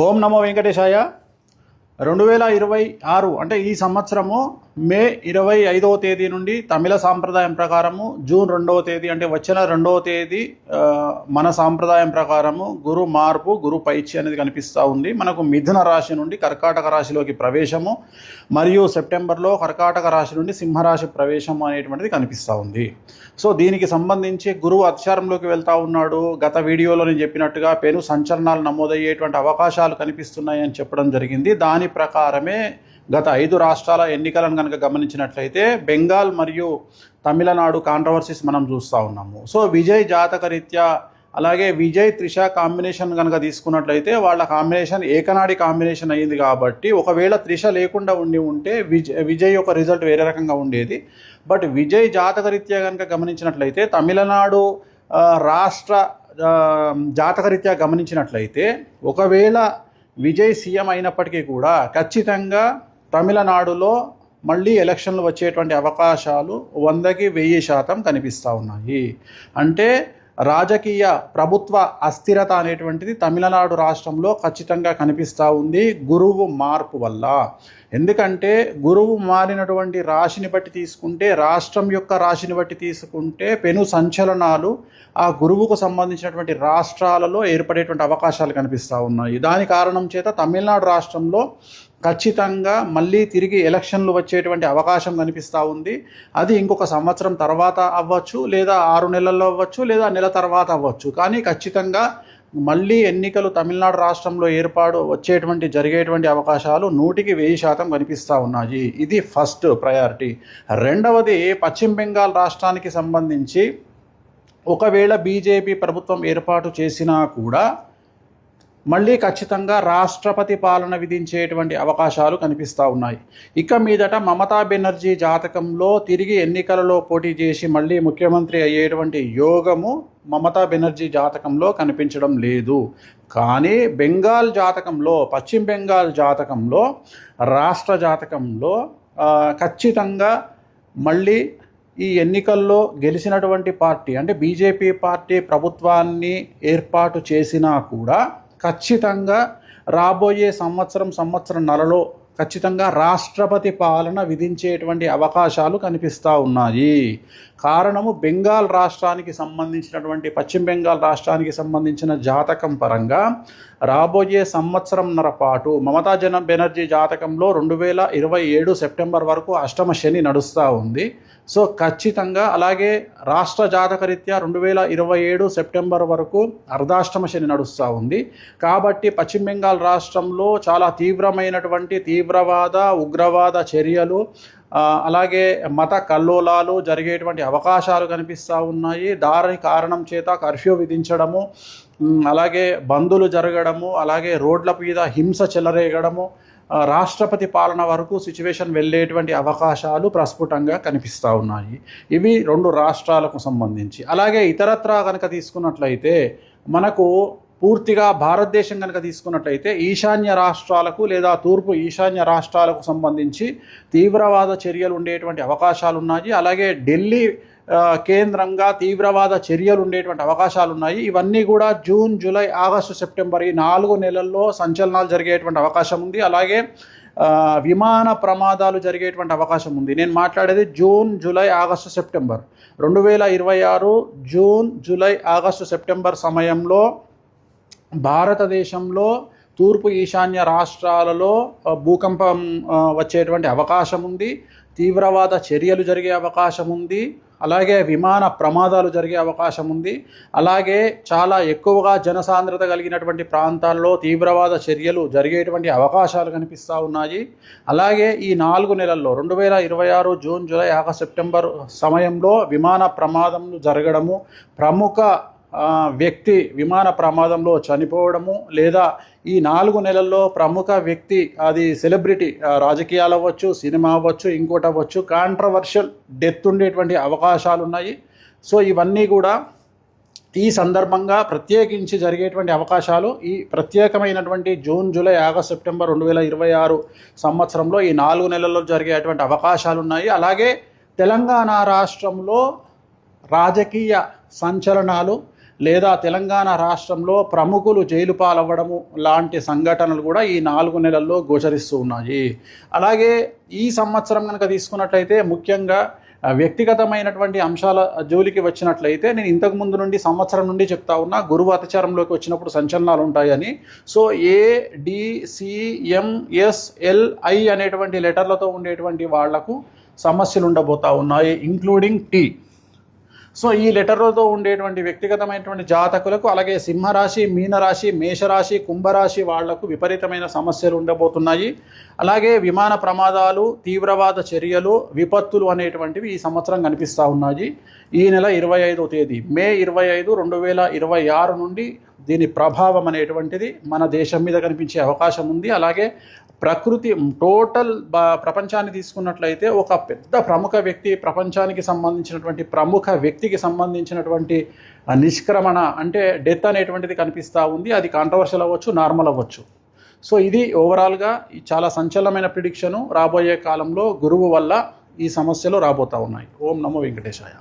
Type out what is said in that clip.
ఓం నమో వెంకటేశాయ. 2026 అంటే ఈ సంవత్సరము మే 25వ తేదీ నుండి తమిళ సాంప్రదాయం ప్రకారము జూన్ 2వ తేదీ అంటే వచ్చిన 2వ తేదీ మన సాంప్రదాయం ప్రకారము గురు మార్పు గురు పైచి అనేది కనిపిస్తూ ఉంది. మనకు మిథున రాశి నుండి కర్కాటక రాశిలోకి ప్రవేశము మరియు సెప్టెంబర్లో కర్కాటక రాశి నుండి సింహరాశి ప్రవేశము అనేటువంటిది కనిపిస్తూ ఉంది. సో దీనికి సంబంధించి గురువు అతిచారంలోకి వెళ్తూ ఉన్నాడు. గత వీడియోలో నేను చెప్పినట్టుగా పెను సంచలనాలు నమోదయ్యేటువంటి అవకాశాలు కనిపిస్తున్నాయని చెప్పడం జరిగింది. దాని ప్రకారమే గత 5 రాష్ట్రాల ఎన్నికలను కనుక గమనించినట్లయితే బెంగాల్ మరియు తమిళనాడు కాంట్రవర్సీస్ మనం చూస్తూ ఉన్నాము. సో విజయ్ జాతకరీత్యా అలాగే విజయ్ త్రిష కాంబినేషన్ కనుక తీసుకున్నట్లయితే వాళ్ళ కాంబినేషన్ ఏకనాడి కాంబినేషన్ అయ్యింది. కాబట్టి ఒకవేళ త్రిష లేకుండా ఉంటే విజయ్ యొక్క రిజల్ట్ వేరే రకంగా ఉండేది. బట్ విజయ్ జాతకరీత్యా కనుక గమనించినట్లయితే తమిళనాడు రాష్ట్ర జాతకరీత్యా గమనించినట్లయితే ఒకవేళ విజయ్ సీఎం అయినప్పటికీ కూడా ఖచ్చితంగా తమిళనాడులో మళ్ళీ ఎలక్షన్లు వచ్చేటువంటి అవకాశాలు 100కి 1000% కనిపిస్తూ ఉన్నాయి. అంటే రాజకీయ ప్రభుత్వ అస్థిరత అనేటువంటిది తమిళనాడు రాష్ట్రంలో ఖచ్చితంగా కనిపిస్తూ ఉంది గురువు మార్పు వల్ల. ఎందుకంటే గురువు మారినటువంటి రాశిని బట్టి తీసుకుంటే, రాష్ట్రం యొక్క రాశిని బట్టి తీసుకుంటే పెను సంచలనాలు ఆ గురువుకు సంబంధించినటువంటి రాష్ట్రాలలో ఏర్పడేటువంటి అవకాశాలు కనిపిస్తూ ఉన్నాయి. దాని కారణం చేత తమిళనాడు రాష్ట్రంలో ఖచ్చితంగా మళ్ళీ తిరిగి ఎలక్షన్లు వచ్చేటువంటి అవకాశం కనిపిస్తూ ఉంది. అది ఇంకొక సంవత్సరం తర్వాత అవ్వచ్చు, లేదా 6 నెలల్లో అవ్వచ్చు, లేదా నెల తర్వాత అవ్వచ్చు. కానీ ఖచ్చితంగా మళ్ళీ ఎన్నికలు తమిళనాడు రాష్ట్రంలో జరిగేటువంటి అవకాశాలు 100కి 1000% కనిపిస్తూ ఉన్నాయి. ఇది ఫస్ట్ ప్రయారిటీ. రెండవది, పశ్చిమ బెంగాల్ రాష్ట్రానికి సంబంధించి ఒకవేళ బీజేపీ ప్రభుత్వం ఏర్పాటు చేసినా కూడా మళ్ళీ ఖచ్చితంగా రాష్ట్రపతి పాలన విధించేటువంటి అవకాశాలు కనిపిస్తూ ఉన్నాయి. ఇక మీదట మమతా బెనర్జీ జాతకంలో తిరిగి ఎన్నికలలో పోటీ చేసి మళ్ళీ ముఖ్యమంత్రి అయ్యేటువంటి యోగము మమతా బెనర్జీ జాతకంలో కనిపించడం లేదు. కానీ బెంగాల్ జాతకంలో, పశ్చిమ బెంగాల్ జాతకంలో, రాష్ట్ర జాతకంలో ఖచ్చితంగా మళ్ళీ ఈ ఎన్నికల్లో గెలిచినటువంటి పార్టీ అంటే బీజేపీ పార్టీ ప్రభుత్వాన్ని ఏర్పాటు చేసినా కూడా ఖచ్చితంగా రాబోయే సంవత్సరంన్నరలో ఖచ్చితంగా రాష్ట్రపతి పాలన విధించేటువంటి అవకాశాలు కనిపిస్తూ ఉన్నాయి. కారణము బెంగాల్ రాష్ట్రానికి సంబంధించినటువంటి పశ్చిమ బెంగాల్ రాష్ట్రానికి సంబంధించిన జాతకం పరంగా రాబోయే సంవత్సరంన్నర పాటు మమతా బెనర్జీ జాతకంలో 2027 సెప్టెంబర్ వరకు అష్టమ శని నడుస్తూ ఉంది. సో ఖచ్చితంగా అలాగే రాష్ట్ర జాతకరీత్యా 2027 సెప్టెంబర్ వరకు అర్ధాష్టమ శని నడుస్తూ ఉంది. కాబట్టి పశ్చిమ బెంగాల్ రాష్ట్రంలో చాలా తీవ్రమైనటువంటి తీవ్రవాద ఉగ్రవాద చర్యలు అలాగే మత కల్లోలాలు జరిగేటువంటి అవకాశాలు కనిపిస్తూ ఉన్నాయి. దాని కారణం చేత కర్ఫ్యూ విధించడము, అలాగే బందులు జరగడము, అలాగే రోడ్ల మీద హింస చెలరేగడము, రాష్ట్రపతి పాలన వరకు సిచ్యువేషన్ వెళ్ళేటువంటి అవకాశాలు ప్రస్ఫుటంగా కనిపిస్తూ ఉన్నాయి. ఇవి 2 రాష్ట్రాలకు సంబంధించి. అలాగే ఇతరత్రా కనుక తీసుకున్నట్లయితే మనకు పూర్తిగా భారతదేశం కనుక తీసుకున్నట్లయితే ఈశాన్య రాష్ట్రాలకు లేదా తూర్పు ఈశాన్య రాష్ట్రాలకు సంబంధించి తీవ్రవాద చర్యలు ఉండేటువంటి అవకాశాలు ఉన్నాయి. అలాగే ఢిల్లీ కేంద్రంగా తీవ్రవాద చర్యలు ఉండేటువంటి అవకాశాలు ఉన్నాయి. ఇవన్నీ కూడా జూన్, జూలై, ఆగస్టు, సెప్టెంబర్ ఈ 4 నెలల్లో సంచలనాలు జరిగేటువంటి అవకాశం ఉంది. అలాగే విమాన ప్రమాదాలు జరిగేటువంటి అవకాశం ఉంది. నేను మాట్లాడేది June, July, August, September 2026 June, July, August, September సమయంలో భారతదేశంలో తూర్పు ఈశాన్య రాష్ట్రాలలో భూకంపం వచ్చేటువంటి అవకాశం ఉంది. తీవ్రవాద చర్యలు జరిగే అవకాశం ఉంది. అలాగే విమాన ప్రమాదాలు జరిగే అవకాశం ఉంది. అలాగే చాలా ఎక్కువగా జనసాంద్రత కలిగినటువంటి ప్రాంతాల్లో తీవ్రవాద చర్యలు జరిగేటువంటి అవకాశాలు కనిపిస్తూ ఉన్నాయి. అలాగే ఈ 4 నెలల్లో 2026 జూన్, జూలై, ఆగస్టు, సెప్టెంబర్ సమయంలో విమాన ప్రమాదములు జరగడము, ప్రముఖ వ్యక్తి విమాన ప్రమాదంలో చనిపోవడము, లేదా ఈ 4 నెలల్లో ప్రముఖ వ్యక్తి, అది సెలబ్రిటీ, రాజకీయాలు అవ్వచ్చు, సినిమా అవ్వచ్చు, ఇంకోటి అవ్వచ్చు, కాంట్రవర్షియల్ డెత్ ఉండేటువంటి అవకాశాలు ఉన్నాయి. సో ఇవన్నీ కూడా ఈ సందర్భంగా ప్రత్యేకించి జరిగేటువంటి అవకాశాలు ఈ ప్రత్యేకమైనటువంటి జూన్, జూలై, ఆగస్టు, సెప్టెంబర్ 2026 సంవత్సరంలో ఈ 4 నెలల్లో జరిగేటువంటి అవకాశాలు ఉన్నాయి. అలాగే తెలంగాణ రాష్ట్రంలో రాజకీయ సంచలనాలు లేదా తెలంగాణ రాష్ట్రంలో ప్రముఖులు జైలు పాలవ్వడము లాంటి సంఘటనలు కూడా ఈ 4 నెలల్లో గోచరిస్తూ ఉన్నాయి. అలాగే ఈ సంవత్సరం కనుక తీసుకున్నట్లయితే ముఖ్యంగా వ్యక్తిగతమైనటువంటి అంశాల జోలికి వచ్చినట్లయితే నేను ఇంతకు ముందు నుండి సంవత్సరం నుండి చెప్తా ఉన్నా, గురువు అతిచారంలోకి వచ్చినప్పుడు సంచలనాలు ఉంటాయని. సో ADCMSLI అనేటువంటి లెటర్లతో ఉండేటువంటి వాళ్లకు సమస్యలు ఉండబోతా ఉన్నాయి, ఇంక్లూడింగ్ T. సో ఈ లెటర్లతో ఉండేటువంటి వ్యక్తిగతమైనటువంటి జాతకులకు, అలాగే సింహరాశి, మీనరాశి, మేషరాశి, కుంభరాశి వాళ్లకు విపరీతమైన సమస్యలు ఉండబోతున్నాయి. అలాగే విమాన ప్రమాదాలు, తీవ్రవాద చర్యలు, విపత్తులు అనేటువంటివి ఈ సంవత్సరం కనిపిస్తూ ఉన్నాయి. ఈ నెల 25వ తేదీ మే 25, 2026 నుండి దీని ప్రభావం అనేటువంటిది మన దేశం మీద కనిపించే అవకాశం ఉంది. అలాగే ప్రకృతి టోటల్ ప్రపంచాన్ని తీసుకున్నట్లయితే ఒక పెద్ద ప్రముఖ వ్యక్తి, ప్రపంచానికి సంబంధించినటువంటి ప్రముఖ వ్యక్తికి సంబంధించినటువంటి నిష్క్రమణ అంటే డెత్ అనేటువంటిది కనిపిస్తూ ఉంది. అది కాంట్రవర్షియల్ అవ్వచ్చు, నార్మల్ అవ్వచ్చు. సో ఇది ఓవరాల్గా చాలా సంచలనమైన ప్రిడిక్షను. రాబోయే కాలంలో గురువు వల్ల ఈ సమస్యలు రాబోతూ ఉన్నాయి. ఓం నమో వెంకటేశాయ.